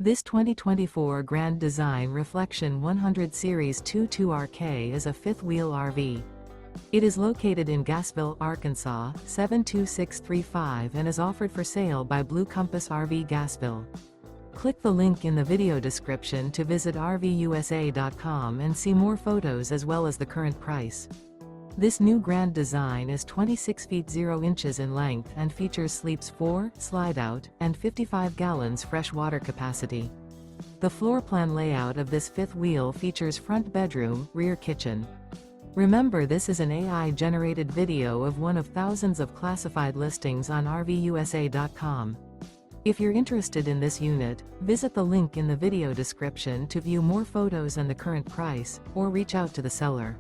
This 2024 Grand Design Reflection 100 Series 22RK is a fifth-wheel RV. It is located in Gassville, Arkansas, 72635 and is offered for sale by Blue Compass RV Gassville. Click the link in the video description to visit RVUSA.com and see more photos as well as the current price. This new Grand Design is 26 feet 0 inches in length and features sleeps 4, slide-out, and 55 gallons fresh water capacity. The floor plan layout of this fifth wheel features front bedroom, rear kitchen. Remember, this is an AI-generated video of one of thousands of classified listings on RVUSA.com. If you're interested in this unit, visit the link in the video description to view more photos and the current price, or reach out to the seller.